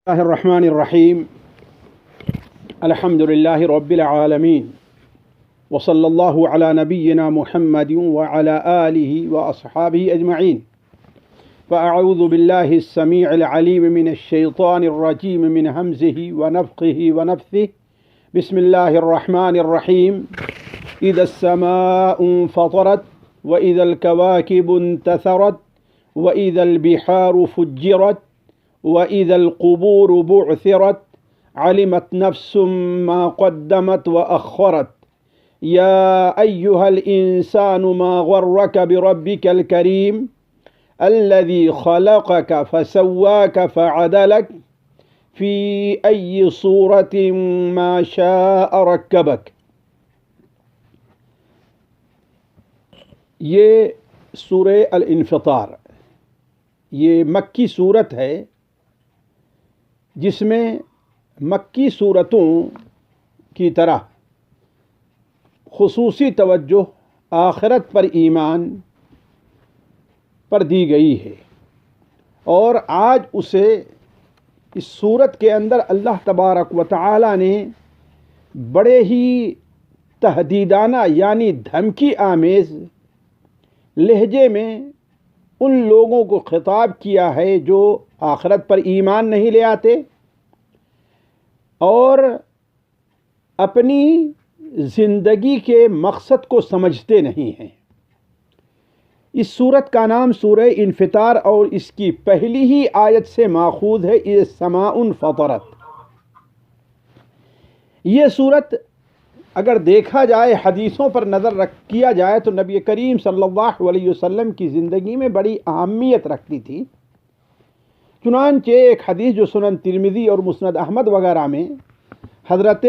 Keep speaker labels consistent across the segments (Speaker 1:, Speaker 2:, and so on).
Speaker 1: الله الرحمن الرحيم. الحمد لله رب العالمين، وصلى الله على نبينا محمد وعلى آله وأصحابه أجمعين. فأعوذ بالله السميع العليم من الشيطان الرجيم من همزه ونفخه ونفثه. بسم الله الرحمن الرحيم. إذا السماء انفطرت وإذا الكواكب انتثرت وإذا البحار فجرت وإذا القبور بعثرت علمت نفس ما قدمت وأخرت. يا أيها الإنسان ما غرك بربك الكريم الذي خلقك فسواك فعدلك في أي صورة ما شاء ركبك. یہ سورہ الانفطار یہ مکی صورت ہے جس میں مکی صورتوں کی طرح خصوصی توجہ آخرت پر ایمان پر دی گئی ہے، اور آج اسے اس صورت کے اندر اللہ تبارک و تعالی نے بڑے ہی تہدیدانہ یعنی دھمکی آمیز لہجے میں ان لوگوں کو خطاب کیا ہے جو آخرت پر ایمان نہیں لے آتے اور اپنی زندگی کے مقصد کو سمجھتے نہیں ہیں۔ اس سورت کا نام سورہ انفطار اور اس کی پہلی ہی آیت سے ماخوذ ہے، اذا السماء انفطرت۔ یہ سورت اگر دیکھا جائے، حدیثوں پر نظر کیا جائے تو نبی کریم صلی اللہ علیہ وسلم کی زندگی میں بڑی اہمیت رکھتی تھی۔ چنانچہ ایک حدیث جو سنن ترمذی اور مسند احمد وغیرہ میں حضرت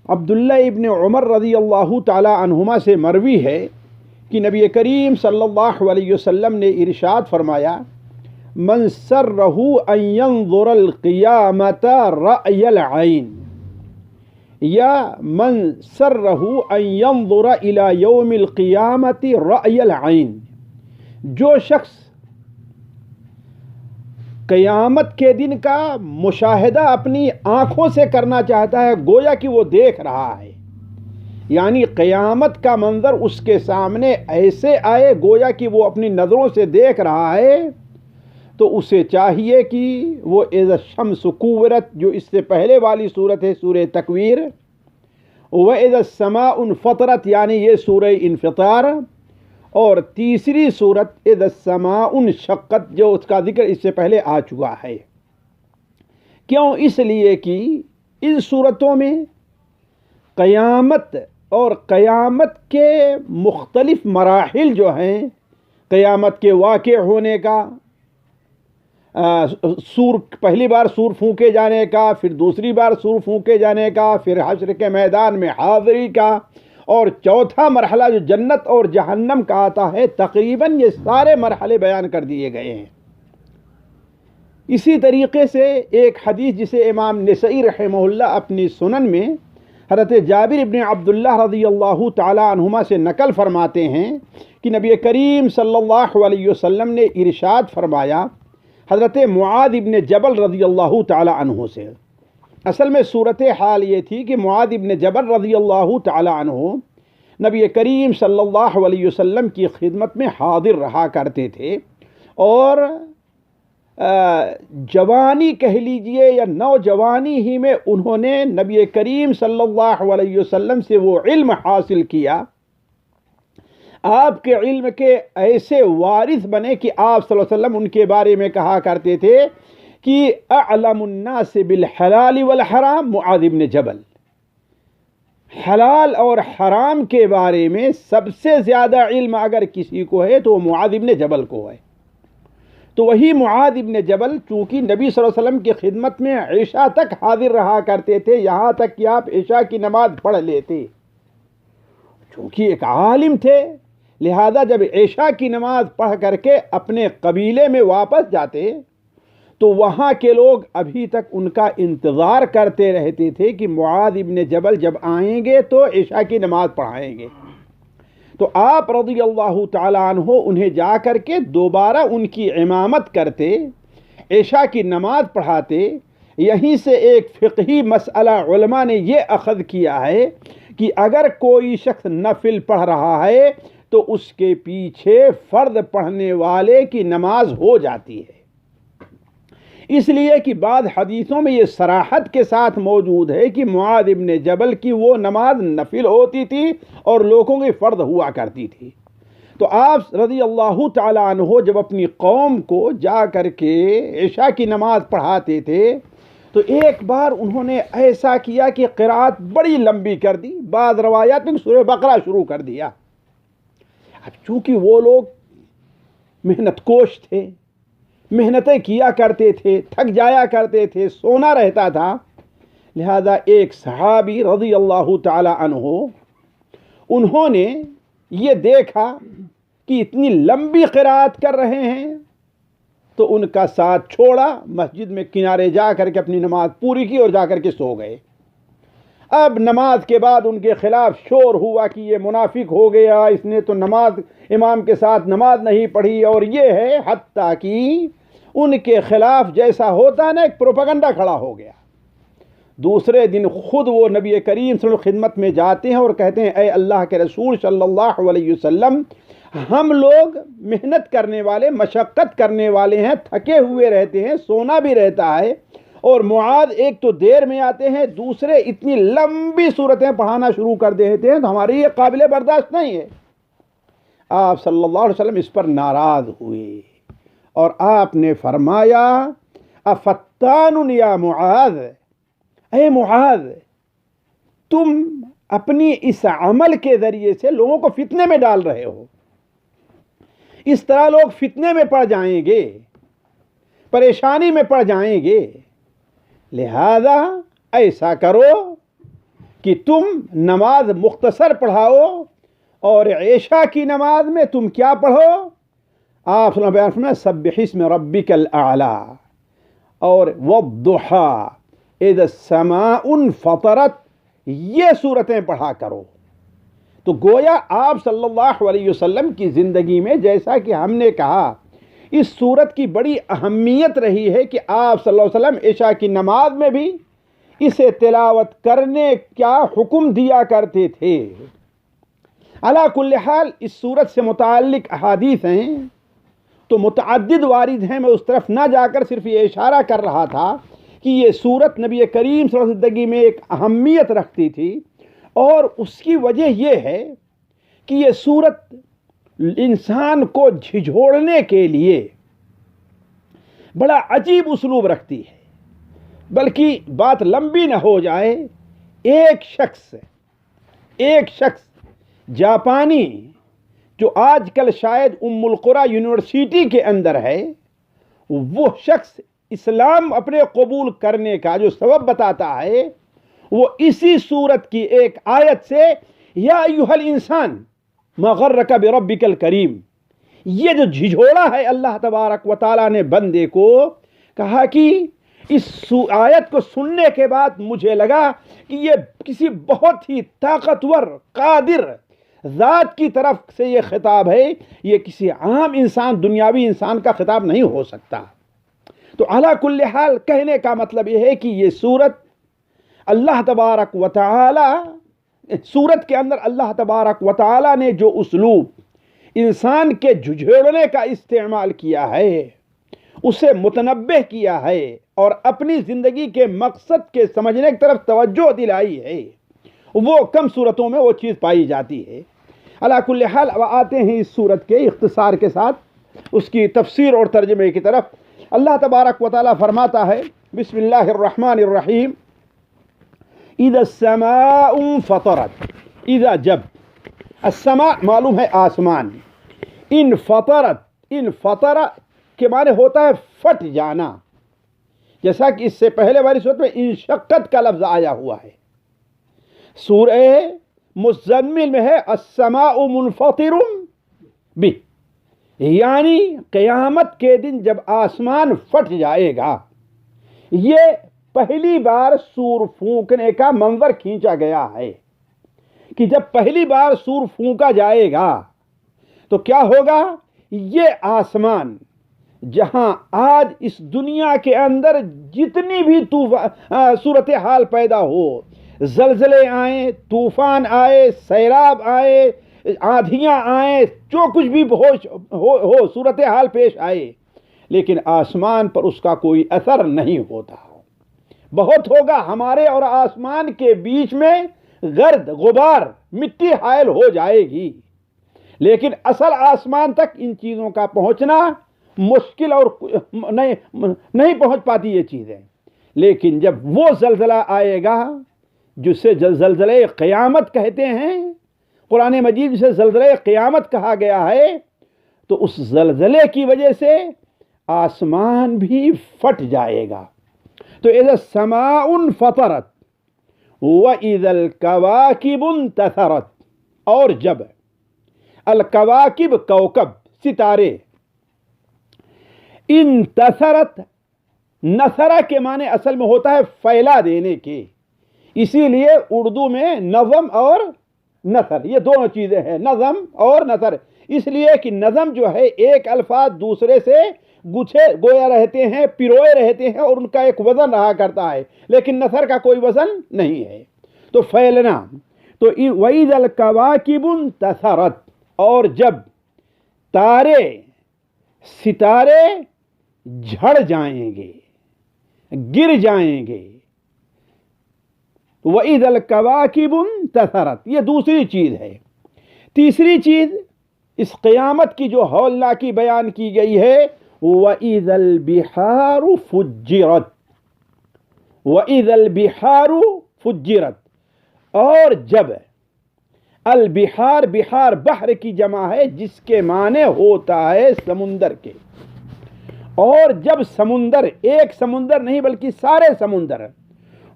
Speaker 1: عبداللہ ابن عمر رضی اللہ تعالی عنہما سے مروی ہے کہ نبی کریم صلی اللہ علیہ وسلم نے ارشاد فرمایا، من سرہ ان ينظر القیامت رأی العین، یا من سرہ ان ينظر الى یوم القیامت رأی العین، جو شخص قیامت کے دن کا مشاہدہ اپنی آنکھوں سے کرنا چاہتا ہے، گویا کہ وہ دیکھ رہا ہے، یعنی قیامت کا منظر اس کے سامنے ایسے آئے گویا کہ وہ اپنی نظروں سے دیکھ رہا ہے، تو اسے چاہیے کہ وہ اذا الشمس کورت، جو اس سے پہلے والی صورت ہے سورہ تکویر، وَإِذَا السَّمَاءُ انفطرت یعنی یہ سورہ انفطار، اور تیسری صورت اذا السماء انشقت جو اس کا ذکر اس سے پہلے آ چکا ہے۔ کیوں؟ اس لیے کہ ان صورتوں میں قیامت اور قیامت کے مختلف مراحل جو ہیں، قیامت کے واقع ہونے کا، پہلی بار سور پھونکے جانے کا، پھر دوسری بار سور پھونکے جانے کا، پھر حشر کے میدان میں حاضری کا، اور چوتھا مرحلہ جو جنت اور جہنم کا آتا ہے، تقریباً یہ سارے مرحلے بیان کر دیے گئے ہیں۔ اسی طریقے سے ایک حدیث جسے امام نسائی رحمہ اللہ اپنی سنن میں حضرت جابر ابن عبداللہ رضی اللہ تعالی عنہما سے نقل فرماتے ہیں کہ نبی کریم صلی اللہ علیہ وسلم نے ارشاد فرمایا حضرت معاذ ابن جبل رضی اللہ تعالی عنہ سے۔ اصل میں صورت حال یہ تھی کہ معاذ ابن جبل رضی اللہ تعالی عنہ نبی کریم صلی اللہ علیہ وسلم کی خدمت میں حاضر رہا کرتے تھے، اور جوانی کہہ لیجئے یا نوجوانی ہی میں انہوں نے نبی کریم صلی اللہ علیہ وسلم سے وہ علم حاصل کیا، آپ کے علم کے ایسے وارث بنے کہ آپ صلی اللہ علیہ وسلم ان کے بارے میں کہا کرتے تھے کہ اعلم الناس بالحلال والحرام معاذ بن جبل، حلال اور حرام کے بارے میں سب سے زیادہ علم اگر کسی کو ہے تو وہ معاذ بن جبل کو ہے۔ تو وہی معاذ بن جبل چونکہ نبی صلی اللہ علیہ وسلم کی خدمت میں عشاء تک حاضر رہا کرتے تھے، یہاں تک کہ آپ عشاء کی نماز پڑھ لیتے، چونکہ ایک عالم تھے، لہذا جب عشاء کی نماز پڑھ کر کے اپنے قبیلے میں واپس جاتے تو وہاں کے لوگ ابھی تک ان کا انتظار کرتے رہتے تھے کہ معاذ ابن جبل جب آئیں گے تو عشاء کی نماز پڑھائیں گے۔ تو آپ رضی اللہ تعالی عنہ انہیں جا کر کے دوبارہ ان کی امامت کرتے، عشاء کی نماز پڑھاتے، یہیں سے ایک فقہی مسئلہ علماء نے یہ اخذ کیا ہے کہ اگر کوئی شخص نفل پڑھ رہا ہے تو اس کے پیچھے فرض پڑھنے والے کی نماز ہو جاتی ہے، اس لیے کہ بعض حدیثوں میں یہ صراحت کے ساتھ موجود ہے کہ معاذ ابن جبل کی وہ نماز نفل ہوتی تھی اور لوگوں کی فرض ہوا کرتی تھی۔ تو آپ رضی اللہ تعالی عنہ جب اپنی قوم کو جا کر کے عشاء کی نماز پڑھاتے تھے تو ایک بار انہوں نے ایسا کیا کہ قرات بڑی لمبی کر دی، بعض روایات میں سورہ بقرہ شروع کر دیا۔ اب چونکہ وہ لوگ محنت کوش تھے، محنتیں کیا کرتے تھے، تھک جایا کرتے تھے، سونا رہتا تھا، لہذا ایک صحابی رضی اللہ تعالی عنہ انہوں نے یہ دیکھا کہ اتنی لمبی قرات کر رہے ہیں تو ان کا ساتھ چھوڑا، مسجد میں کنارے جا کر کے اپنی نماز پوری کی اور جا کر کے سو گئے۔ اب نماز کے بعد ان کے خلاف شور ہوا کہ یہ منافق ہو گیا، اس نے تو نماز امام کے ساتھ نماز نہیں پڑھی، اور یہ ہے، حتیٰ کہ ان کے خلاف جیسا ہوتا نا ایک پروپیگنڈا کھڑا ہو گیا۔ دوسرے دن خود وہ نبی کریم صلی اللہ علیہ وسلم خدمت میں جاتے ہیں اور کہتے ہیں اے اللہ کے رسول صلی اللہ علیہ وسلم، ہم لوگ محنت کرنے والے، مشقت کرنے والے ہیں، تھکے ہوئے رہتے ہیں، سونا بھی رہتا ہے، اور معاذ ایک تو دیر میں آتے ہیں، دوسرے اتنی لمبی صورتیں پڑھانا شروع کر دیتے ہیں، تو ہماری یہ قابل برداشت نہیں ہے۔ آپ صلی اللہ علیہ وسلم اس پر ناراض ہوئے اور آپ نے فرمایا افتان یا معاذ، اے معاذ، تم اپنی اس عمل کے ذریعے سے لوگوں کو فتنے میں ڈال رہے ہو، اس طرح لوگ فتنے میں پڑ جائیں گے، پریشانی میں پڑ جائیں گے، لہذا ایسا کرو کہ تم نماز مختصر پڑھاؤ اور عشاء کی نماز میں تم کیا پڑھو؟ آپ صلی اللہ علیہ وسلم سبح اسم ربک الاعلی اور والضحی اذا السماء انفطرت، یہ صورتیں پڑھا کرو۔ تو گویا آپ صلی اللہ علیہ وسلم کی زندگی میں، جیسا کہ ہم نے کہا، اس صورت کی بڑی اہمیت رہی ہے کہ آپ صلی اللہ علیہ وسلم عشاء کی نماز میں بھی اسے تلاوت کرنے کا حکم دیا کرتے تھے۔ علی کل حال اس صورت سے متعلق احادیث ہیں تو متعدد وارد ہیں، میں اس طرف نہ جا کر صرف یہ اشارہ کر رہا تھا کہ یہ صورت نبی کریم صلی اللہ علیہ وسلم زندگی میں ایک اہمیت رکھتی تھی، اور اس کی وجہ یہ ہے کہ یہ صورت انسان کو جھنجھوڑنے کے لیے بڑا عجیب اسلوب رکھتی ہے۔ بلکہ بات لمبی نہ ہو جائے، ایک شخص جاپانی جو آج کل شاید ام القریٰ یونیورسٹی کے اندر ہے، وہ شخص اسلام اپنے قبول کرنے کا جو سبب بتاتا ہے وہ اسی صورت کی ایک آیت سے، یا ایھا الانسان ما غرک بربک الکریم، یہ جو جھنجھوڑا ہے اللہ تبارک و تعالیٰ نے بندے کو، کہا کہ اس آیت کو سننے کے بعد مجھے لگا کہ یہ کسی بہت ہی طاقتور قادر ذات کی طرف سے یہ خطاب ہے، یہ کسی عام انسان، دنیاوی انسان کا خطاب نہیں ہو سکتا۔ تو علی کل حال کہنے کا مطلب یہ ہے کہ یہ صورت اللہ تبارک و تعالی، صورت کے اندر اللہ تبارک و تعالی نے جو اسلوب انسان کے جھنجھوڑنے کا استعمال کیا ہے، اسے متنبہ کیا ہے اور اپنی زندگی کے مقصد کے سمجھنے کی طرف توجہ دلائی ہے، وہ کم صورتوں میں وہ چیز پائی جاتی ہے۔ علی کل حال اب آتے ہیں اس صورت کے اختصار کے ساتھ اس کی تفسیر اور ترجمے کی طرف۔ اللہ تبارک و تعالی فرماتا ہے بسم اللہ الرحمن الرحیم، اذا السماء انفطرت، اذا جب، السماء معلوم ہے آسمان، انفطرت، انفطر کے معنی ہوتا ہے پھٹ جانا، جیسا کہ اس سے پہلے والی صورت میں انشقت کا لفظ آیا ہوا ہے۔ سورہ مزمل میں ہے السماء منفطر بہ، یعنی قیامت کے دن جب آسمان پھٹ جائے گا۔ یہ پہلی بار سور پھونکنے کا منظر کھینچا گیا ہے کہ جب پہلی بار سور پھونکا جائے گا تو کیا ہوگا، یہ آسمان جہاں آج اس دنیا کے اندر جتنی بھی صورتحال پیدا ہو، زلزلے آئیں، طوفان آئے، سیلاب آئے، آندھیاں آئیں، جو کچھ بھی ہو صورتحال پیش آئے، لیکن آسمان پر اس کا کوئی اثر نہیں ہوتا۔ بہت ہوگا ہمارے اور آسمان کے بیچ میں گرد غبار، مٹی حائل ہو جائے گی، لیکن اصل آسمان تک ان چیزوں کا پہنچنا مشکل اور نہیں پہنچ پاتی یہ چیزیں۔ لیکن جب وہ زلزلہ آئے گا جسے زلزلہ قیامت کہتے ہیں، قرآن مجید جسے زلزلہ قیامت کہا گیا ہے، تو اس زلزلے کی وجہ سے آسمان بھی پھٹ جائے گا۔ تو اذا السماء انفطرت واذا الكواكب انتثرت، اور جب الکواکب کوکب ستارے، انتثرت، نثرہ کے معنی اصل میں ہوتا ہے پھیلا دینے کے، اسی لیے اردو میں نظم اور نثر یہ دونوں چیزیں ہیں، نظم اور نثر، اس لیے کہ نظم جو ہے ایک الفاظ دوسرے سے گچھے گویا رہتے ہیں، پیروئے رہتے ہیں اور ان کا ایک وزن رہا کرتا ہے، لیکن نثر کا کوئی وزن نہیں ہے۔ تو پھیلنا، تو وَإِذَا الْكَوَاكِبُ انتثرت، اور جب تارے ستارے جھڑ جائیں گے، گر جائیں گے، وَإِذَا الْكَوَاكِبُ انتثرت، یہ دوسری چیز ہے۔ تیسری چیز اس قیامت کی جو ہولناکی بیان کی گئی ہے، وَإِذَا الْبِحَارُ فُجِّرَتْ، وَإِذَا الْبِحَارُ فُجِّرَتْ، اور جب البحار، بحار بحر کی جمع ہے جس کے معنی ہوتا ہے سمندر کے، اور جب سمندر، ایک سمندر نہیں بلکہ سارے سمندر،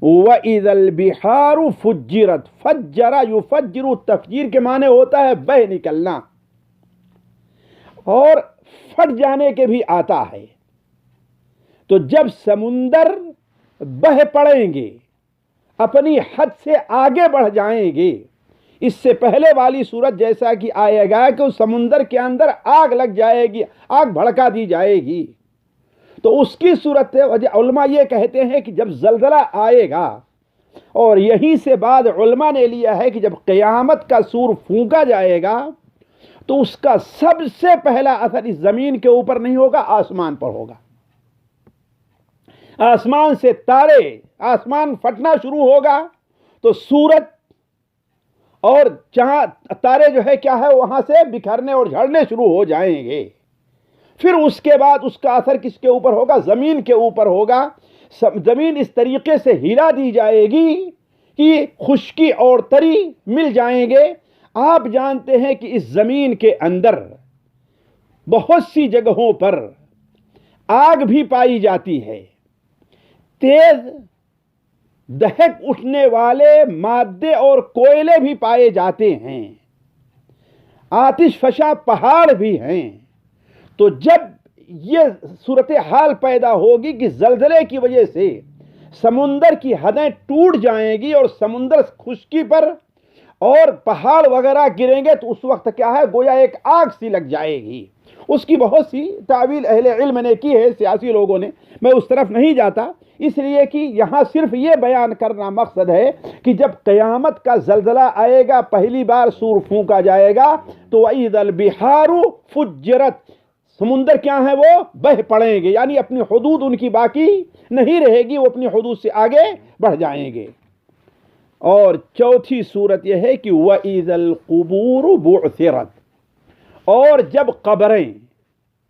Speaker 1: وَإِذَا الْبِحَارُ فُجِّرَتْ، فَجَّرَ يُفَجِّرُ، تفجیر کے معنی ہوتا ہے بہہ نکلنا، اور پھٹ جانے کے بھی آتا ہے۔ تو جب سمندر بہہ پڑیں گے، اپنی حد سے آگے بڑھ جائیں گے، اس سے پہلے والی صورت جیسا کہ آئے گا کہ اس سمندر کے اندر آگ لگ جائے گی، آگ بھڑکا دی جائے گی، تو اس کی صورت علماء یہ کہتے ہیں کہ جب زلزلہ آئے گا، اور یہیں سے بعد علماء نے لیا ہے کہ جب قیامت کا سور پھونکا جائے گا تو اس کا سب سے پہلا اثر اس زمین کے اوپر نہیں ہوگا، آسمان پر ہوگا۔ آسمان سے تارے، آسمان پھٹنا شروع ہوگا تو سورج اور جہاں تارے جو ہے کیا ہے وہاں سے بکھرنے اور جھڑنے شروع ہو جائیں گے۔ پھر اس کے بعد اس کا اثر کس کے اوپر ہوگا؟ زمین کے اوپر ہوگا۔ زمین اس طریقے سے ہلا دی جائے گی کہ خشکی اور تری مل جائیں گے۔ آپ جانتے ہیں کہ اس زمین کے اندر بہت سی جگہوں پر آگ بھی پائی جاتی ہے، تیز دہک اٹھنے والے مادے اور کوئلے بھی پائے جاتے ہیں، آتش فشاں پہاڑ بھی ہیں۔ تو جب یہ صورتحال پیدا ہوگی کہ زلزلے کی وجہ سے سمندر کی حدیں ٹوٹ جائیں گی اور سمندر خشکی پر اور پہاڑ وغیرہ گریں گے، تو اس وقت کیا ہے گویا ایک آگ سی لگ جائے گی۔ اس کی بہت سی تعویل اہل علم نے کی ہے، سیاسی لوگوں نے، میں اس طرف نہیں جاتا، اس لیے کہ یہاں صرف یہ بیان کرنا مقصد ہے کہ جب قیامت کا زلزلہ آئے گا، پہلی بار سور پھونکا جائے گا تو وَإِذَا الْبِحَارُ فُجِّرَتْ، سمندر کیا ہیں وہ بہہ پڑیں گے، یعنی اپنی حدود ان کی باقی نہیں رہے گی، وہ اپنی حدود سے آگے بڑھ جائیں گے۔ اور چوتھی صورت یہ ہے کہ وَإِذَا الْقُبُورُ بُعْثِرَتْ، اور جب قبریں،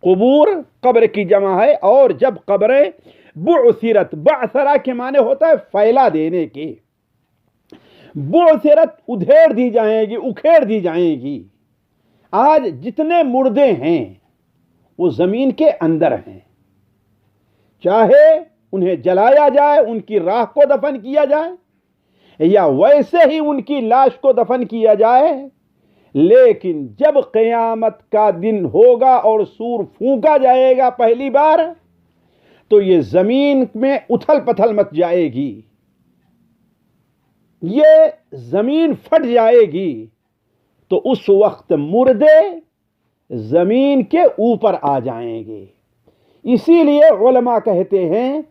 Speaker 1: قبور قبر کی جمع ہے، اور جب قبریں بعثرت، بعثرہ کے معنی ہوتا ہے پھیلا دینے کے، بعثرت ادھیڑ دی جائیں گی، اکھیڑ دی جائیں گی۔ آج جتنے مردے ہیں وہ زمین کے اندر ہیں، چاہے انہیں جلایا جائے، ان کی راہ کو دفن کیا جائے، یا ویسے ہی ان کی لاش کو دفن کیا جائے، لیکن جب قیامت کا دن ہوگا اور سور پھونکا جائے گا پہلی بار، تو یہ زمین میں اتھل پتھل مچ جائے گی، یہ زمین پھٹ جائے گی، تو اس وقت مردے زمین کے اوپر آ جائیں گے، اسی لیے علماء کہتے ہیں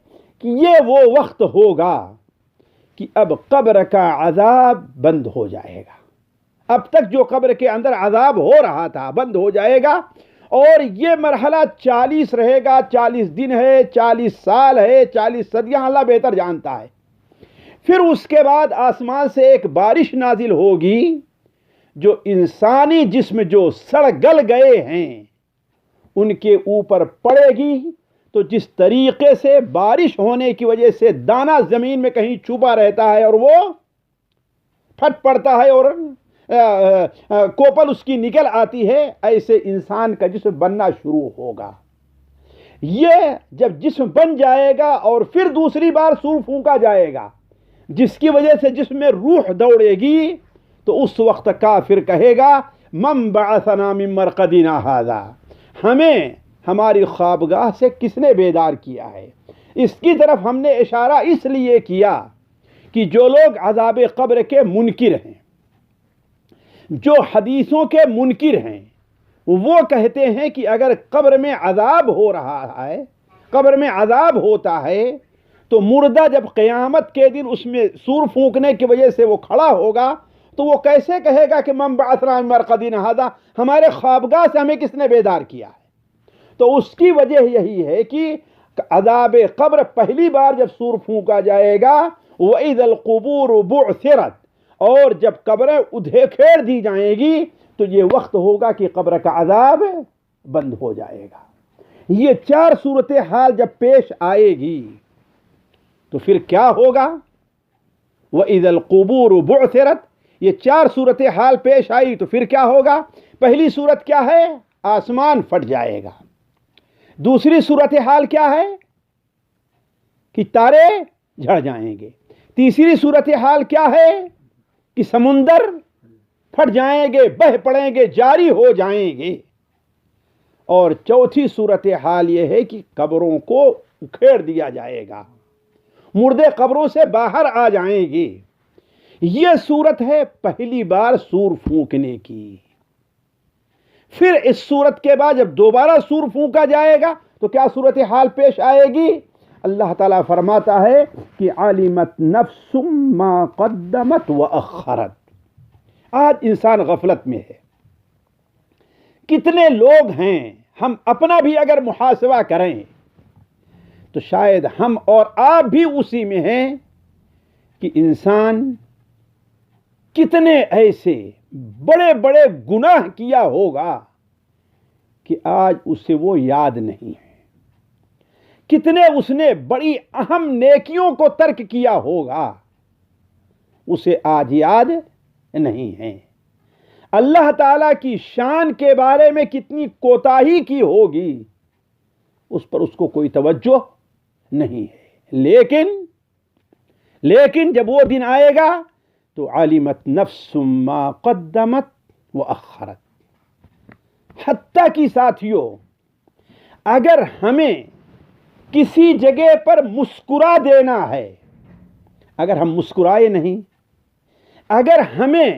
Speaker 1: کہ یہ وہ وقت ہوگا کہ اب قبر کا عذاب بند ہو جائے گا. اب تک جو قبر کے اندر عذاب ہو رہا تھا بند ہو جائے گا، اور یہ مرحلہ 40 رہے گا. 40 دن ہے، 40 سال ہے، 40 صدیاں، اللہ بہتر جانتا ہے. پھر اس کے بعد آسمان سے ایک بارش نازل ہوگی جو انسانی جسم جو سڑ گل گئے ہیں ان کے اوپر پڑے گی. تو جس طریقے سے بارش ہونے کی وجہ سے دانہ زمین میں کہیں چھپا رہتا ہے اور وہ پھٹ پڑتا ہے اور کوپل اس کی نکل آتی ہے، ایسے انسان کا جسم بننا شروع ہوگا. یہ جب جسم بن جائے گا اور پھر دوسری بار سور پھونکا جائے گا جس کی وجہ سے جسم میں روح دوڑے گی، تو اس وقت کافر کہے گا من بعثنا من مرقدنا ھذا، ہمیں ہماری خوابگاہ سے کس نے بیدار کیا ہے. اس کی طرف ہم نے اشارہ اس لیے کیا کہ جو لوگ عذاب قبر کے منکر ہیں، جو حدیثوں کے منکر ہیں، وہ کہتے ہیں کہ اگر قبر میں عذاب ہو رہا ہے، قبر میں عذاب ہوتا ہے، تو مردہ جب قیامت کے دن اس میں سور پھونکنے کی وجہ سے وہ کھڑا ہوگا تو وہ کیسے کہے گا کہ من بعثنا من مرقدنا ھذا، ہمارے خوابگاہ سے ہمیں کس نے بیدار کیا ہے. تو اس کی وجہ یہی ہے کہ عذاب قبر پہلی بار جب سور پھونکا جائے گا، وَإِذَا الْقُبُورُ بُعْثِرَتْ، اور جب قبریں ادھیکھیڑ دی جائیں گی تو یہ وقت ہوگا کہ قبر کا عذاب بند ہو جائے گا. یہ 4 صورتحال جب پیش آئے گی تو پھر کیا ہوگا؟ وَإِذَا الْقُبُورُ بُعْثِرَتْ، یہ 4 صورتحال پیش آئی تو پھر کیا ہوگا؟ پہلی صورت کیا ہے؟ آسمان پھٹ جائے گا. دوسری صورتحال کیا ہے؟ کہ تارے جھڑ جائیں گے. تیسری صورتحال کیا ہے؟ کہ سمندر پھٹ جائیں گے، بہہ پڑیں گے، جاری ہو جائیں گے. اور چوتھی صورتحال یہ ہے کہ قبروں کو اکھیڑ دیا جائے گا، مردے قبروں سے باہر آ جائیں گے. یہ صورت ہے پہلی بار سور پھونکنے کی. پھر اس صورت کے بعد جب دوبارہ سور پھونکا جائے گا تو کیا صورتحال پیش آئے گی؟ اللہ تعالیٰ فرماتا ہے کہ علمت نفس ما قدمت واخرت. آج انسان غفلت میں ہے. کتنے لوگ ہیں، ہم اپنا بھی اگر محاسبہ کریں تو شاید ہم اور آپ بھی اسی میں ہیں کہ انسان کتنے ایسے بڑے بڑے گناہ کیا ہوگا کہ آج اسے وہ یاد نہیں ہے. کتنے اس نے بڑی اہم نیکیوں کو ترک کیا ہوگا، اسے آج یاد نہیں ہے. اللہ تعالیٰ کی شان کے بارے میں کتنی کوتاہی کی ہوگی، اس پر اس کو کوئی توجہ نہیں ہے. لیکن جب وہ دن آئے گا تو علمت نفس ما قدمت واخرت. حتیٰ کہ ساتھیوں، اگر ہمیں کسی جگہ پر مسکرا دینا ہے، اگر ہم مسکرائے نہیں، اگر ہمیں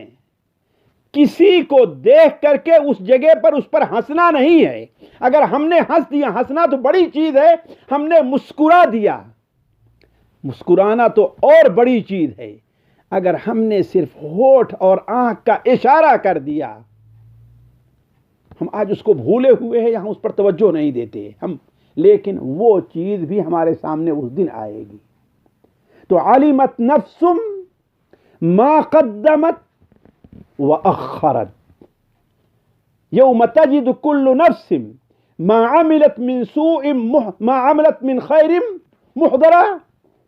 Speaker 1: کسی کو دیکھ کر کے اس جگہ پر اس پر ہنسنا نہیں ہے، اگر ہم نے ہنس دیا، ہنسنا تو بڑی چیز ہے، ہم نے مسکرا دیا، مسکرانا تو اور بڑی چیز ہے. اگر ہم نے صرف ہونٹ اور آنکھ کا اشارہ کر دیا، ہم آج اس کو بھولے ہوئے ہیں، یہاں اس پر توجہ نہیں دیتے ہم، لیکن وہ چیز بھی ہمارے سامنے اس دن آئے گی. تو علمت نفس ما قدمت واخرت. یوم تجد کل نفس ما عملت من سوء ما عملت من خیر محضرا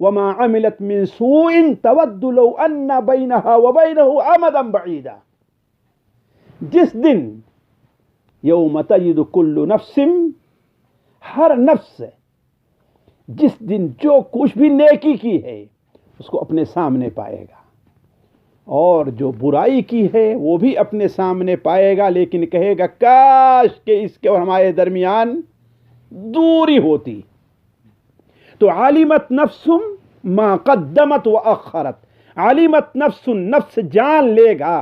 Speaker 1: وما عملت من سوء تود لو ان بینها وبینه امدا بعیدا. جس دن یوم تجد کل نفس، ہر نفس جس دن جو کچھ بھی نیکی کی ہے اس کو اپنے سامنے پائے گا، اور جو برائی کی ہے وہ بھی اپنے سامنے پائے گا، لیکن کہے گا کاش کہ اس کے اور ہمارے درمیان دوری ہوتی. تو علمت نفس ما قدمت واخرت. علمت نفس، نفس جان لے گا،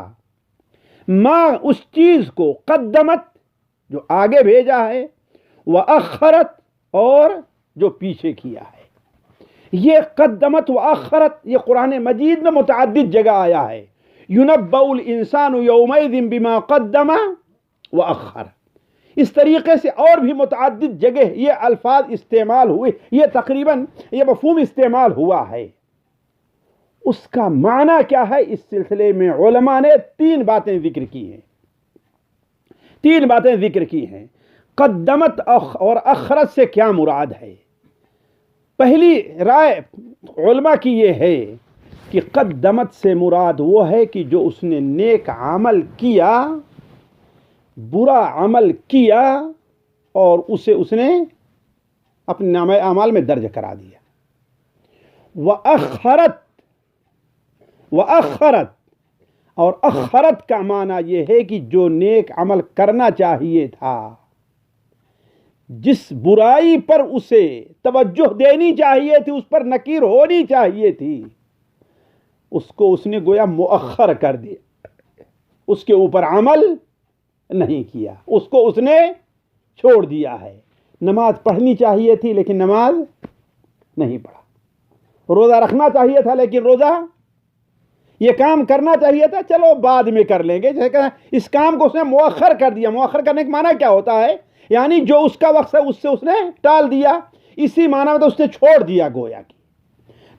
Speaker 1: ما اس چیز کو، قدمت جو آگے بھیجا ہے، واخرت اور جو پیچھے کیا ہے. یہ قدمت و اخرت یہ قرآن مجید میں متعدد جگہ آیا ہے. يُنَبَّأُ الْإِنسَانُ يَوْمَئِذٍ بِمَا قَدَّمَ وَأَخَّرَ. اس طریقے سے اور بھی متعدد جگہ یہ الفاظ استعمال ہوئے، یہ تقریباً یہ مفہوم استعمال ہوا ہے. اس کا معنی کیا ہے؟ اس سلسلے میں علماء نے تین باتیں ذکر کی ہیں. قدمت اور اخرت سے کیا مراد ہے؟ پہلی رائے علماء کی یہ ہے کہ قدمت سے مراد وہ ہے کہ جو اس نے نیک عمل کیا، برا عمل کیا اور اسے اس نے اپنے نامہ اعمال میں درج کرا دیا. وَأَخَّرَتْ اور اخرت کا معنی یہ ہے کہ جو نیک عمل کرنا چاہیے تھا، جس برائی پر اسے توجہ دینی چاہیے تھی، اس پر نکیر ہونی چاہیے تھی، اس کو اس نے گویا مؤخر کر دیا، اس کے اوپر عمل نہیں کیا، اس کو اس نے چھوڑ دیا ہے. نماز پڑھنی چاہیے تھی لیکن نماز نہیں پڑھا. روزہ رکھنا چاہیے تھا لیکن روزہ، یہ کام کرنا چاہیے تھا چلو بعد میں کر لیں گے، جیسے کہ اس کام کو اس نے مؤخر کر دیا. مؤخر کرنے کا معنی کیا ہوتا ہے؟ یعنی جو اس کا وقت ہے اس سے اس نے ٹال دیا. اسی معنی میں تو اس نے چھوڑ دیا گویا کی.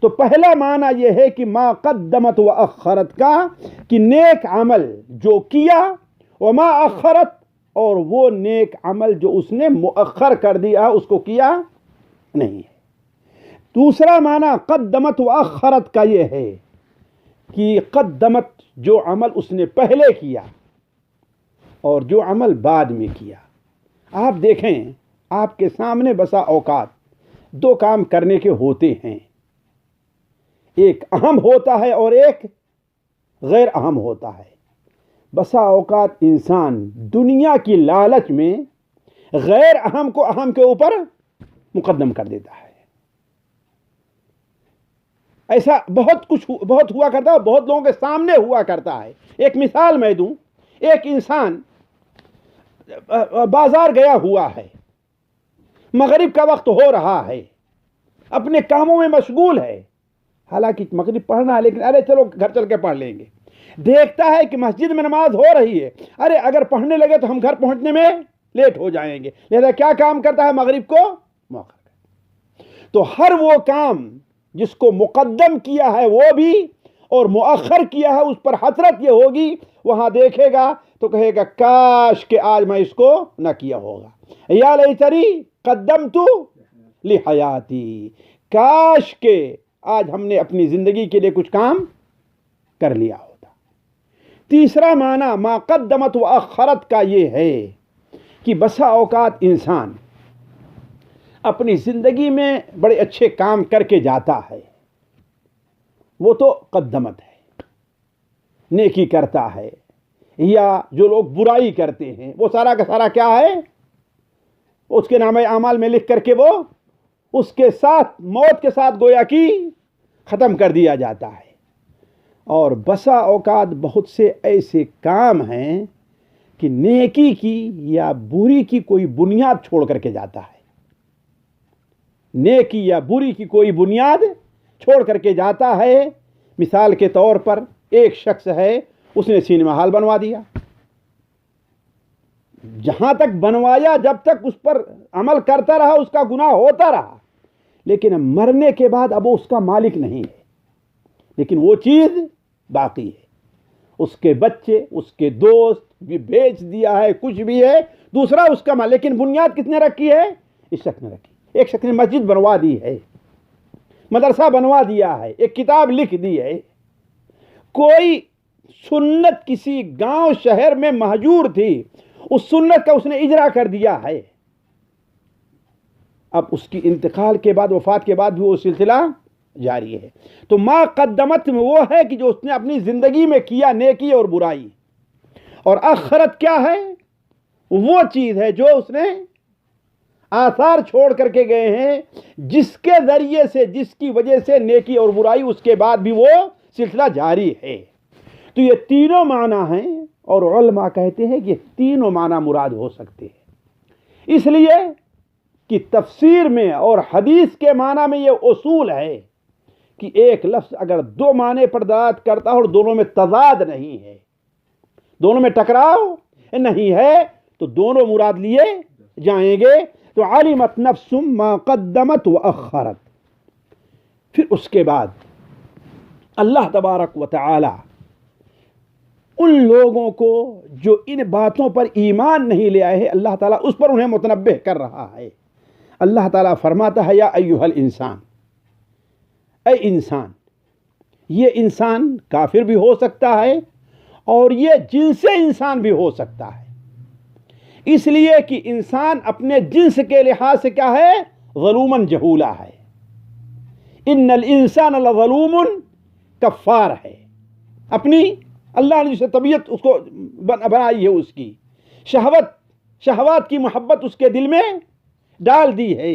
Speaker 1: تو پہلا معنی یہ ہے کہ ما قدمت و اخرت کا، کہ نیک عمل جو کیا، وما اخرت اور وہ نیک عمل جو اس نے مؤخر کر دیا اس کو کیا نہیں ہے. دوسرا معنی قدمت و اخرت کا یہ ہے کہ قدمت جو عمل اس نے پہلے کیا اور جو عمل بعد میں کیا. آپ دیکھیں آپ کے سامنے بسا اوقات دو کام کرنے کے ہوتے ہیں، ایک اہم ہوتا ہے اور ایک غیر اہم ہوتا ہے. بسا اوقات انسان دنیا کی لالچ میں غیر اہم کو اہم کے اوپر مقدم کر دیتا ہے. ایسا بہت ہوا کرتا ہے، بہت لوگوں کے سامنے ہوا کرتا ہے. ایک مثال میں دوں. ایک انسان بازار گیا ہوا ہے، مغرب کا وقت ہو رہا ہے، اپنے کاموں میں مشغول ہے، حالانکہ مغرب پڑھنا ہے لیکن ارے چلو گھر چل کے پڑھ لیں گے. دیکھتا ہے کہ مسجد میں نماز ہو رہی ہے، ارے اگر پڑھنے لگے تو ہم گھر پہنچنے میں لیٹ ہو جائیں گے، لہذا کیا کام کرتا ہے؟ مغرب کو مؤخر کرتا. تو ہر وہ کام جس کو مقدم کیا ہے وہ بھی اور مؤخر کیا ہے اس پر حسرت یہ ہوگی، وہاں دیکھے گا تو کہے گا کاش کہ آج میں اس کو نہ کیا ہوگا. یا لیتنی قدمت لحیاتی، کاش کہ آج ہم نے اپنی زندگی کے لیے کچھ کام کر لیا ہوتا. تیسرا معنی ما قدمت و اخرت کا یہ ہے کہ بسا اوقات انسان اپنی زندگی میں بڑے اچھے کام کر کے جاتا ہے، وہ تو قدمت ہے، نیکی کرتا ہے. یا جو لوگ برائی کرتے ہیں وہ سارا کا سارا کیا ہے؟ اس کے نامہ اعمال میں لکھ کر کے وہ اس کے ساتھ موت کے ساتھ گویا کی ختم کر دیا جاتا ہے. اور بسا اوقات بہت سے ایسے کام ہیں کہ نیکی کی یا بری کی کوئی بنیاد چھوڑ کر کے جاتا ہے. نیکی یا بری کی کوئی بنیاد چھوڑ کر کے جاتا ہے. مثال کے طور پر ایک شخص ہے، اس نے سینما ہال بنوا دیا. جہاں تک بنوایا جب تک اس پر عمل کرتا رہا اس کا گناہ ہوتا رہا، لیکن مرنے کے بعد اب وہ اس کا مالک نہیں ہے، لیکن وہ چیز باقی ہے. اس کے بچے، اس کے دوست بھی بیچ دیا ہے، کچھ بھی ہے، دوسرا اس کا مال، لیکن بنیاد کس نے رکھی ہے؟ اس شخص نے رکھی. ایک شخص نے مسجد بنوا دی ہے، مدرسہ بنوا دیا ہے، ایک کتاب لکھ دی ہے. کوئی سنت کسی گاؤں شہر میں مہجور تھی، اس سنت کا اس نے اجرا کر دیا ہے. اب اس کی انتقال کے بعد، وفات کے بعد بھی وہ سلسلہ جاری ہے. تو ما قدمت میں وہ ہے کہ جو اس نے اپنی زندگی میں کیا نیکی اور برائی. اور آخرت کیا ہے؟ وہ چیز ہے جو اس نے آثار چھوڑ کر کے گئے ہیں، جس کے ذریعے سے، جس کی وجہ سے نیکی اور برائی اس کے بعد بھی وہ سلسلہ جاری ہے. تو یہ تینوں معنی ہیں اور علماء کہتے ہیں کہ یہ تینوں معنی مراد ہو سکتے ہیں. اس لیے کی تفسیر میں اور حدیث کے معنی میں یہ اصول ہے کہ ایک لفظ اگر دو معنی پر دلالت کرتا ہے اور دونوں میں تضاد نہیں ہے، دونوں میں ٹکراؤ نہیں ہے، تو دونوں مراد لیے جائیں گے. تو علمت نفس ما قدمت واخرت. پھر اس کے بعد اللہ تبارک و تعالی ان لوگوں کو جو ان باتوں پر ایمان نہیں لے آئے ہیں، اللہ تعالیٰ اس پر انہیں متنبہ کر رہا ہے. اللہ تعالیٰ فرماتا ہے یا ایھا الانسان، اے انسان. یہ انسان کافر بھی ہو سکتا ہے اور یہ جنس انسان بھی ہو سکتا ہے، اس لیے کہ انسان اپنے جنس کے لحاظ سے کیا ہے؟ ظلوماً جہولا ہے. ان الانسان لظلوم کفار ہے. اپنی اللہ نے جسے طبیعت اس کو بنائی ہے، اس کی شہوات کی محبت اس کے دل میں ڈال دی ہے.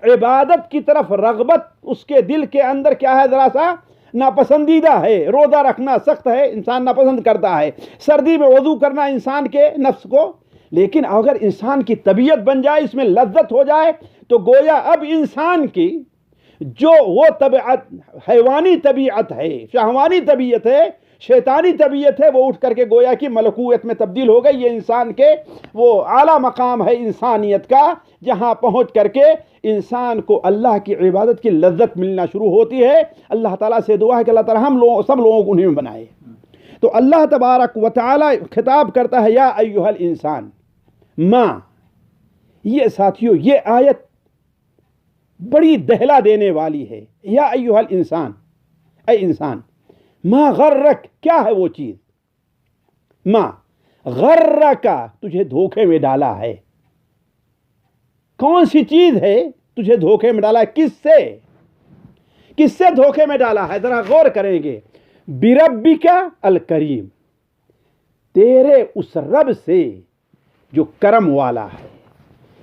Speaker 1: عبادت کی طرف رغبت اس کے دل کے اندر کیا ہے؟ ذرا سا ناپسندیدہ ہے. روزہ رکھنا سخت ہے، انسان ناپسند کرتا ہے. سردی میں وضو کرنا انسان کے نفس کو. لیکن اگر انسان کی طبیعت بن جائے، اس میں لذت ہو جائے، تو گویا اب انسان کی جو وہ طبیعت حیوانی طبیعت ہے، شہوانی طبیعت ہے، شیطانی طبیعت ہے، وہ اٹھ کر کے گویا کی ملکوت میں تبدیل ہو گئی. یہ انسان کے وہ اعلیٰ مقام ہے انسانیت کا، جہاں پہنچ کر کے انسان کو اللہ کی عبادت کی لذت ملنا شروع ہوتی ہے. اللہ تعالیٰ سے دعا ہے کہ اللہ تعالیٰ ہم لوگ سب لوگوں کو انہیں بنائے. تو اللہ تبارک و تعالی خطاب کرتا ہے یا ایھا الانسان ما. یہ ساتھیو یہ آیت بڑی دہلا دینے والی ہے. یا ایھا الانسان، اے انسان. ما غرک، کیا ہے وہ چیز؟ ما غرک، تجھے دھوکے میں ڈالا ہے. کون سی چیز ہے تجھے دھوکے میں ڈالا ہے؟ کس سے دھوکے میں ڈالا ہے؟ ذرا غور کریں گے. بربک الکریم، تیرے اس رب سے جو کرم والا ہے.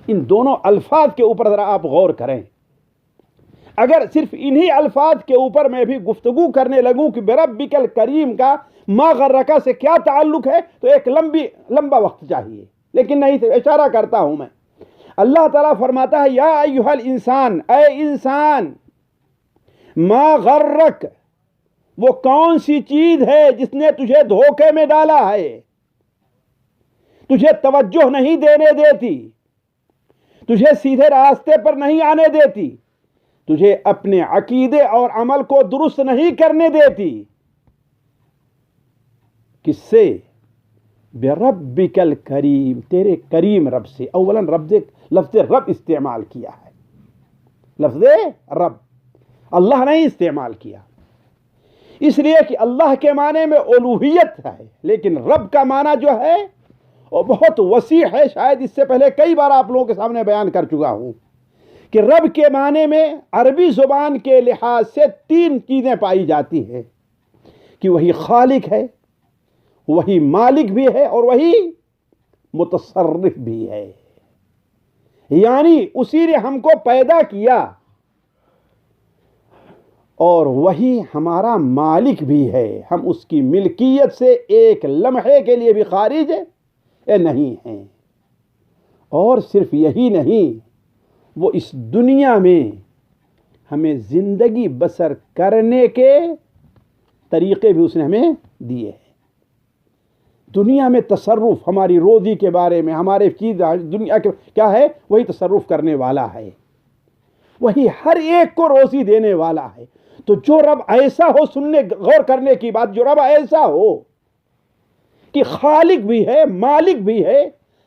Speaker 1: ان دونوں الفاظ کے اوپر ذرا آپ غور کریں. اگر صرف انہی الفاظ کے اوپر میں بھی گفتگو کرنے لگوں کہ بربک الکریم کا ما غرکا سے کیا تعلق ہے، تو ایک لمبا وقت چاہیے، لیکن نہیں، صرف اشارہ کرتا ہوں میں. اللہ تعالیٰ فرماتا ہے یا ایھا الانسان، اے انسان. ما غرک، وہ کون سی چیز ہے جس نے تجھے دھوکے میں ڈالا ہے، تجھے توجہ نہیں دینے دیتی، تجھے سیدھے راستے پر نہیں آنے دیتی، تجھے اپنے عقیدے اور عمل کو درست نہیں کرنے دیتی. کس سے؟ بربک الکریم، تیرے کریم رب سے. اولاً لفظ رب استعمال کیا ہے، لفظ رب اللہ نہیں استعمال کیا، اس لیے کہ اللہ کے معنی میں الوہیت ہے، لیکن رب کا معنی جو ہے وہ بہت وسیع ہے. شاید اس سے پہلے کئی بار آپ لوگوں کے سامنے بیان کر چکا ہوں کہ رب کے معنی میں عربی زبان کے لحاظ سے 3 چیزیں پائی جاتی ہیں، کہ وہی خالق ہے، وہی مالک بھی ہے، اور وہی متصرف بھی ہے. یعنی اسی نے ہم کو پیدا کیا اور وہی ہمارا مالک بھی ہے. ہم اس کی ملکیت سے ایک لمحے کے لیے بھی خارج نہیں ہیں. اور صرف یہی نہیں، وہ اس دنیا میں ہمیں زندگی بسر کرنے کے طریقے بھی اس نے ہمیں دیے ہیں. دنیا میں تصرف، ہماری روزی کے بارے میں، ہمارے چیز دنیا کے کیا ہے، وہی تصرف کرنے والا ہے، وہی ہر ایک کو روزی دینے والا ہے. تو جو رب ایسا ہو، سننے غور کرنے کی بات، جو رب ایسا ہو کہ خالق بھی ہے، مالک بھی ہے،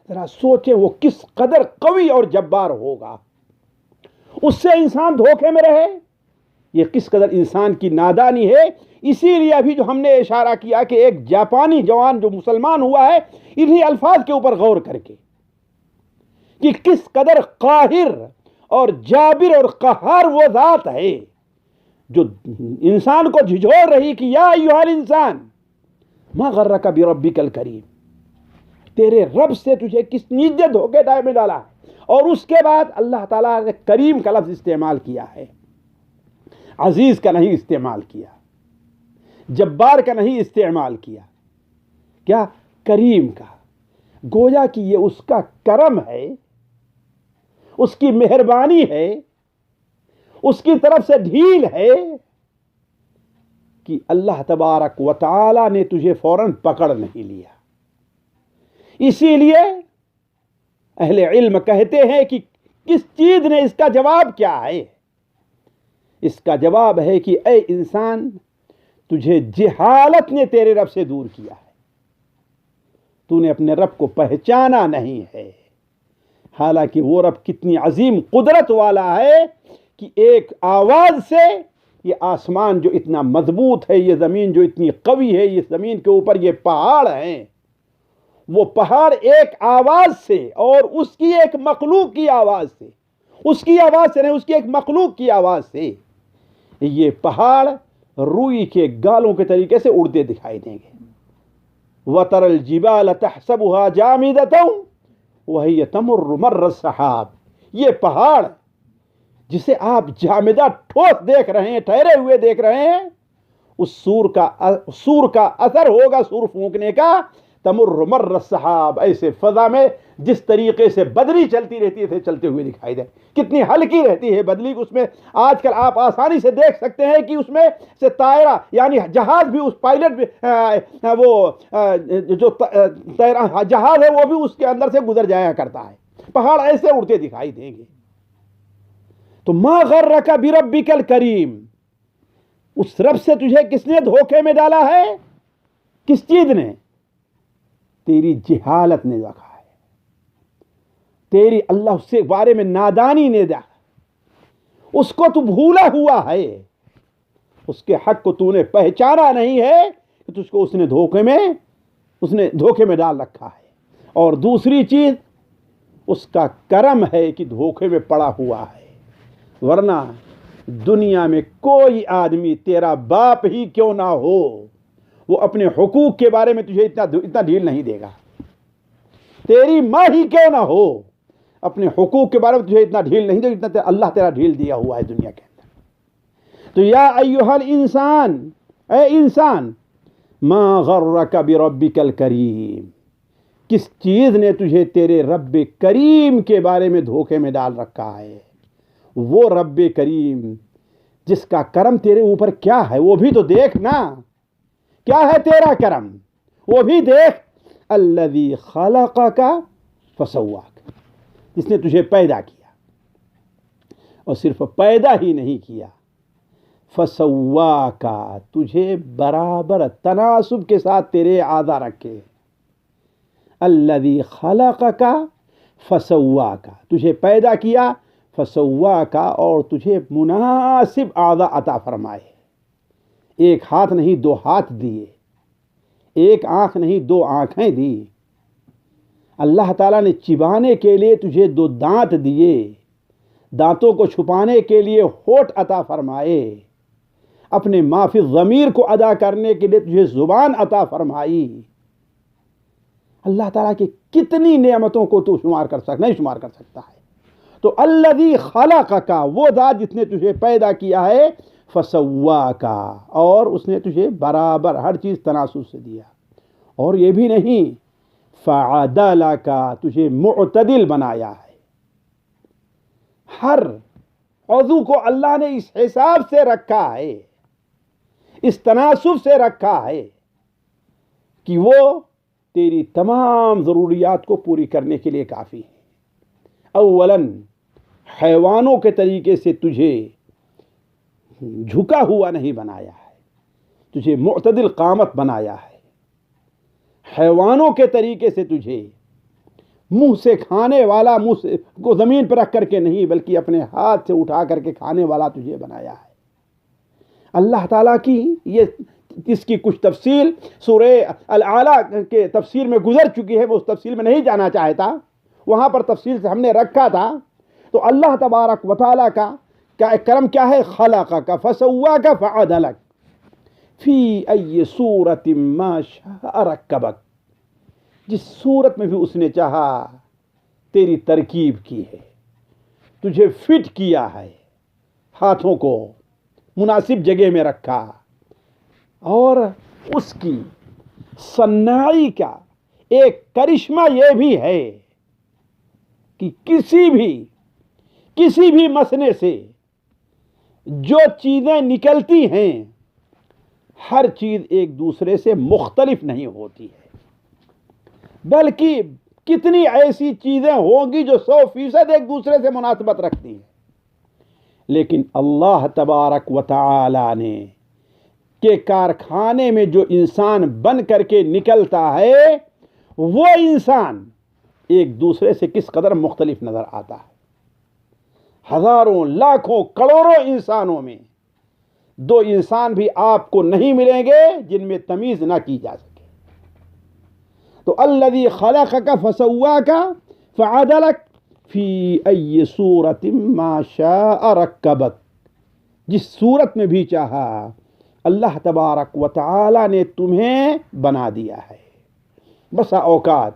Speaker 1: ذرا سوچیں وہ کس قدر قوی اور جبار ہوگا. اس سے انسان دھوکے میں رہے، یہ کس قدر انسان کی نادانی ہے. اسی لیے ابھی جو ہم نے اشارہ کیا کہ ایک جاپانی جوان جو مسلمان ہوا ہے، انہی الفاظ کے اوپر غور کر کے کہ کس قدر قاہر اور جابر اور قہار وہ ذات ہے جو انسان کو جھنجھوڑ رہی کہ یا ایھا الانسان ما غرک بربک الکریم، تیرے رب سے تجھے کس چیز نے دھوکے میں ڈالا ہے. اور اس کے بعد اللہ تعالیٰ نے کریم کا لفظ استعمال کیا ہے، عزیز کا نہیں استعمال کیا، جبار کا نہیں استعمال کیا، کیا؟ کریم کا. گویا کہ یہ اس کا کرم ہے، اس کی مہربانی ہے، اس کی طرف سے ڈھیل ہے کہ اللہ تبارک و تعالی نے تجھے فوراً پکڑ نہیں لیا۔ اسی لیے اہل علم کہتے ہیں کہ کس چیز نے اس کا جواب کیا ہے؟ اس کا جواب ہے کہ اے انسان، تجھے جہالت نے تیرے رب سے دور کیا ہے، تو نے اپنے رب کو پہچانا نہیں ہے، حالانکہ وہ رب کتنی عظیم قدرت والا ہے کہ ایک آواز سے یہ آسمان جو اتنا مضبوط ہے، یہ زمین جو اتنی قوی ہے، یہ زمین کے اوپر یہ پہاڑ ہیں، وہ پہاڑ ایک آواز سے اور اس کی ایک مخلوق کی آواز سے، اس کی آواز سے نہیں، اس کی ایک مخلوق کی آواز سے یہ پہاڑ روئی کے گالوں کے طریقے سے اڑتے دکھائی دیں گے۔ وَتَرَ الْجِبَالَ تَحْسَبُهَا جَامِدَةً وَهِيَ تَمُرُّ مَرَّ السَّحَابِ، یہ پہاڑ جسے آپ جامدہ ٹھوس دیکھ رہے ہیں، ٹھہرے ہوئے دیکھ رہے ہیں، اس سور کا اثر ہوگا سور پھونکنے کا، تمر مر السحاب، ایسے فضا میں جس طریقے سے بدلی چلتی رہتی ہے چلتے ہوئے دکھائی دے، کتنی ہلکی رہتی ہے بدلی۔ اس میں آج کل آپ آسانی سے دیکھ سکتے ہیں کہ اس میں سے طائرہ یعنی جہاز بھی، اس پائلٹ بھی وہ جو جہاز ہے وہ بھی اس کے اندر سے گزر جایا کرتا ہے، پہاڑ ایسے اڑتے دکھائی دیں گے۔ تو ما غرک بربک الکریم، اس رب سے تجھے کس نے دھوکے میں ڈالا ہے؟ کس چیز نے؟ تیری جہالت نے رکھا ہے، تیری اللہ سے بارے میں نادانی نے دیا، اس کو تو بھولا ہوا ہے، اس کے حق کو تو نے پہچانا نہیں ہے کہ تجھ کو اس نے دھوکے میں ڈال رکھا ہے۔ اور دوسری چیز اس کا کرم ہے کہ دھوکے میں پڑا ہوا ہے، ورنہ دنیا میں کوئی آدمی، تیرا باپ ہی کیوں نہ ہو، وہ اپنے حقوق کے بارے میں تجھے اتنا ڈھیل نہیں دے گا، تیری ماں ہی کیوں نہ ہو، اپنے حقوق کے بارے میں تجھے اتنا ڈھیل نہیں دے گا جتنا اللہ تیرا ڈھیل دیا ہوا ہے دنیا کے اندر۔ تو یا ایھا الانسان، اے انسان، ما غرک بربک الکریم، کس چیز نے تجھے تیرے رب کریم کے بارے میں دھوکے میں ڈال رکھا ہے؟ وہ رب کریم جس کا کرم تیرے اوپر کیا ہے وہ بھی تو دیکھ نا، کیا ہے تیرا کرم وہ بھی دیکھ۔ الذی خلقک فسواک، جس نے تجھے پیدا کیا، اور صرف پیدا ہی نہیں کیا، فسواک، تجھے برابر تناسب کے ساتھ تیرے اعضاء رکھے۔ الذی خلقک فسواک، تجھے پیدا کیا، فسواک، اور تجھے مناسب اعضاء عطا فرمائے، ایک ہاتھ نہیں دو ہاتھ دیے، ایک آنکھ نہیں دو آنکھیں دی، اللہ تعالیٰ نے چبانے کے لیے تجھے دو دانت دیے، دانتوں کو چھپانے کے لیے ہونٹ عطا فرمائے، اپنے ما فی الضمیر کو ادا کرنے کے لیے تجھے زبان عطا فرمائی۔ اللہ تعالیٰ کی کتنی نعمتوں کو تو نہیں شمار کر سکتا ہے۔ تو الذی خلقک، وہ ذات جس نے تجھے پیدا کیا ہے، فسواک، اور اس نے تجھے برابر ہر چیز تناسب سے دیا، اور یہ بھی نہیں، فعدلک، تجھے معتدل بنایا ہے۔ ہر عضو کو اللہ نے اس حساب سے رکھا ہے، اس تناسب سے رکھا ہے کہ وہ تیری تمام ضروریات کو پوری کرنے کے لیے کافی ہے۔ اولاً حیوانوں کے طریقے سے تجھے جھکا ہوا نہیں بنایا ہے، تجھے معتدل قامت بنایا ہے۔ حیوانوں کے طریقے سے تجھے منہ سے کھانے والا، منہ کو زمین پر رکھ کر کے نہیں بلکہ اپنے ہاتھ سے اٹھا کر کے کھانے والا تجھے بنایا ہے۔ اللہ تعالیٰ کی اس کی کچھ تفصیل سورہ الاعلیٰ کے تفسیر میں گزر چکی ہے، میں اس تفصیل میں نہیں جانا چاہتا، وہاں پر تفصیل سے ہم نے رکھا تھا۔ تو اللہ تبارک و تعالیٰ کا کرم کیا ہے؟ خلقک فسواک فعدلک فی ای صورت ما شاء رکبک، جس صورت میں بھی اس نے چاہا تیری ترکیب کی ہے، تجھے فٹ کیا ہے، ہاتھوں کو مناسب جگہ میں رکھا، اور اس کی صناعی کا ایک کرشمہ یہ بھی ہے کہ کسی بھی کسی بھی مسئلے سے جو چیزیں نکلتی ہیں ہر چیز ایک دوسرے سے مختلف نہیں ہوتی ہے، بلکہ کتنی ایسی چیزیں ہوں گی جو 100% ایک دوسرے سے مناسبت رکھتی ہیں، لیکن اللہ تبارک و تعالی نے کہ کارخانے میں جو انسان بن کر کے نکلتا ہے وہ انسان ایک دوسرے سے کس قدر مختلف نظر آتا ہے۔ ہزاروں لاکھوں کروڑوں انسانوں میں 2 انسان بھی آپ کو نہیں ملیں گے جن میں تمیز نہ کی جا سکے۔ تو الذی خلقک فسواک فعدلک فی ای صورت ما شاء رکبک، جس صورت میں بھی چاہا اللہ تبارک و تعالی نے تمہیں بنا دیا ہے۔ بسا اوقات